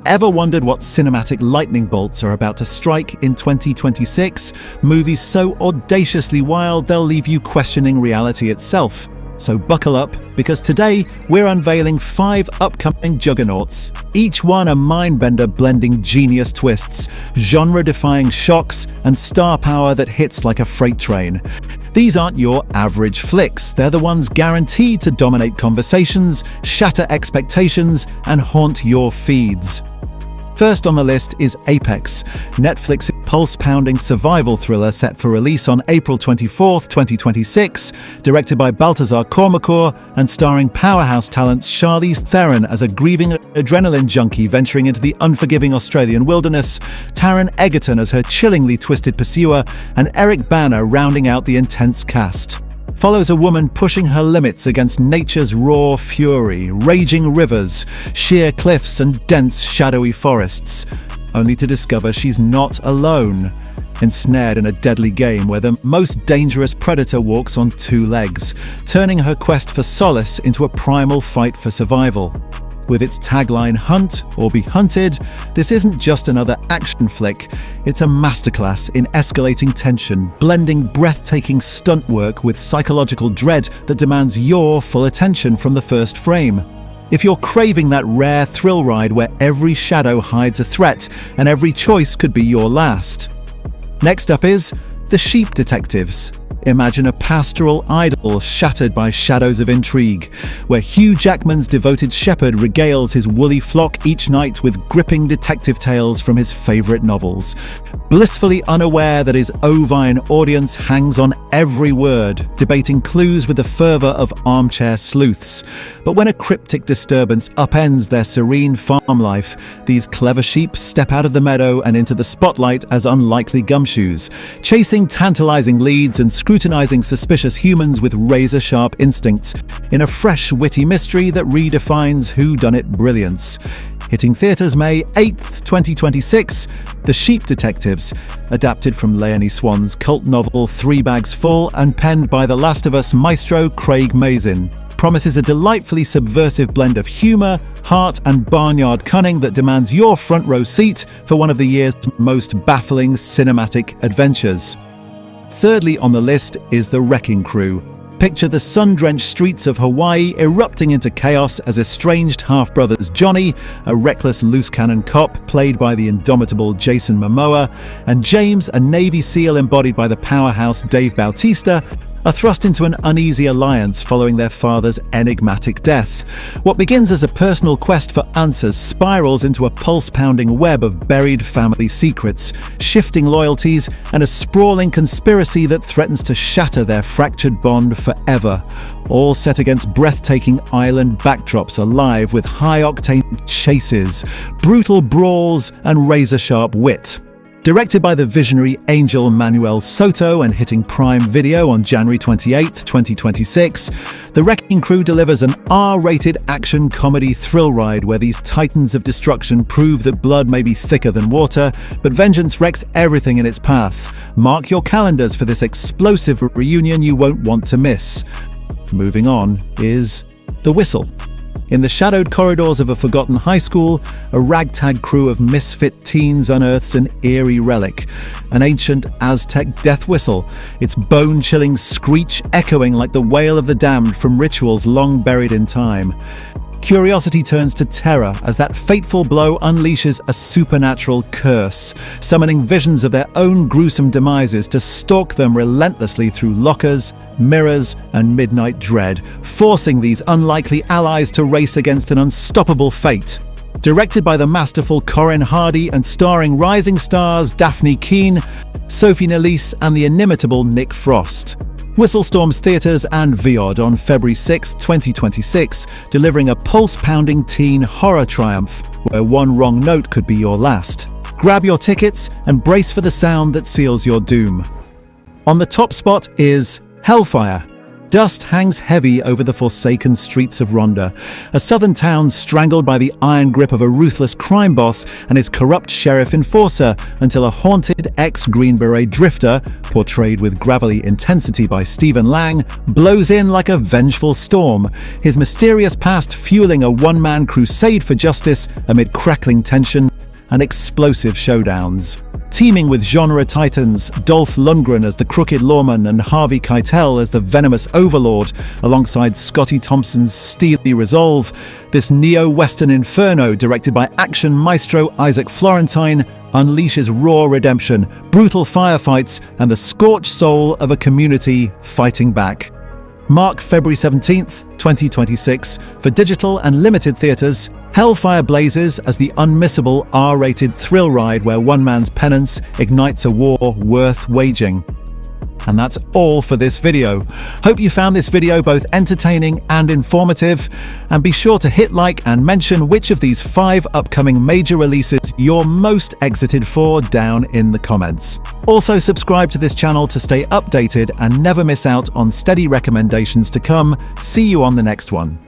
Ever wondered what cinematic lightning bolts are about to strike in 2026? Movies so audaciously wild they'll leave you questioning reality itself. So buckle up, because today we're unveiling 5 upcoming juggernauts, each one a mind-bender blending genius twists, genre-defying shocks, and star power that hits like a freight train. These aren't your average flicks, they're the ones guaranteed to dominate conversations, shatter expectations, and haunt your feeds. First on the list is Apex, Netflix's pulse-pounding survival thriller set for release on April 24th, 2026, directed by Baltasar Kormákur and starring powerhouse talents Charlize Theron as a grieving adrenaline junkie venturing into the unforgiving Australian wilderness, Taron Egerton as her chillingly twisted pursuer, and Eric Bana rounding out the intense cast. Follows a woman pushing her limits against nature's raw fury, raging rivers, sheer cliffs and dense shadowy forests, only to discover she's not alone, ensnared in a deadly game where the most dangerous predator walks on 2 legs, turning her quest for solace into a primal fight for survival. With its tagline "Hunt or be hunted," this isn't just another action flick, it's a masterclass in escalating tension, blending breathtaking stunt work with psychological dread that demands your full attention from the first frame. If you're craving that rare thrill ride where every shadow hides a threat and every choice could be your last. Next up is The Sheep Detectives. Imagine a pastoral idyll shattered by shadows of intrigue, where Hugh Jackman's devoted shepherd regales his woolly flock each night with gripping detective tales from his favourite novels, blissfully unaware that his ovine audience hangs on every word, debating clues with the fervour of armchair sleuths. But when a cryptic disturbance upends their serene farm life, these clever sheep step out of the meadow and into the spotlight as unlikely gumshoes, chasing tantalising leads and scrutinising suspicious humans with razor-sharp instincts, in a fresh, witty mystery that redefines whodunit brilliance. Hitting theatres May 8th, 2026, The Sheep Detectives, adapted from Leonie Swan's cult novel 3 Bags Full and penned by The Last of Us maestro Craig Mazin, promises a delightfully subversive blend of humour, heart and barnyard cunning that demands your front row seat for one of the year's most baffling cinematic adventures. Thirdly on the list is The Wrecking Crew. Picture the sun-drenched streets of Hawaii erupting into chaos as estranged half-brothers Johnny, a reckless loose-cannon cop played by the indomitable Jason Momoa, and James, a Navy SEAL embodied by the powerhouse Dave Bautista, are thrust into an uneasy alliance following their father's enigmatic death. What begins as a personal quest for answers spirals into a pulse-pounding web of buried family secrets, shifting loyalties, and a sprawling conspiracy that threatens to shatter their fractured bond forever. All set against breathtaking island backdrops alive with high-octane chases, brutal brawls, and razor-sharp wit. Directed by the visionary Angel Manuel Soto and hitting Prime Video on January 28th, 2026, The Wrecking Crew delivers an R-rated action comedy thrill ride where these titans of destruction prove that blood may be thicker than water, but vengeance wrecks everything in its path. Mark your calendars for this explosive reunion you won't want to miss. Moving on is The Whistle. In the shadowed corridors of a forgotten high school, a ragtag crew of misfit teens unearths an eerie relic, an ancient Aztec death whistle, its bone-chilling screech echoing like the wail of the damned from rituals long buried in time. Curiosity turns to terror as that fateful blow unleashes a supernatural curse, summoning visions of their own gruesome demises to stalk them relentlessly through lockers, mirrors, and midnight dread, forcing these unlikely allies to race against an unstoppable fate. Directed by the masterful Corin Hardy and starring rising stars Daphne Keane, Sophie Nélisse, and the inimitable Nick Frost. Whistle storms theatres and VOD on February 6, 2026, delivering a pulse-pounding teen horror triumph where one wrong note could be your last. Grab your tickets and brace for the sound that seals your doom. On the top spot is Hellfire. Dust hangs heavy over the forsaken streets of Rhondda, a southern town strangled by the iron grip of a ruthless crime boss and his corrupt sheriff enforcer, until a haunted ex-Green Beret drifter, portrayed with gravelly intensity by Stephen Lang, blows in like a vengeful storm, his mysterious past fueling a one-man crusade for justice amid crackling tension and explosive showdowns. Teeming with genre titans, Dolph Lundgren as the crooked lawman and Harvey Keitel as the venomous overlord, alongside Scotty Thompson's steely resolve, this neo-western inferno directed by action maestro Isaac Florentine unleashes raw redemption, brutal firefights, and the scorched soul of a community fighting back. Mark February 17th, 2026 for digital and limited theatres. Hellfire blazes as the unmissable R-rated thrill ride where one man's penance ignites a war worth waging. And that's all for this video. Hope you found this video both entertaining and informative, and be sure to hit like and mention which of these 5 upcoming major releases you're most excited for down in the comments. Also subscribe to this channel to stay updated and never miss out on steady recommendations to come. See you on the next one.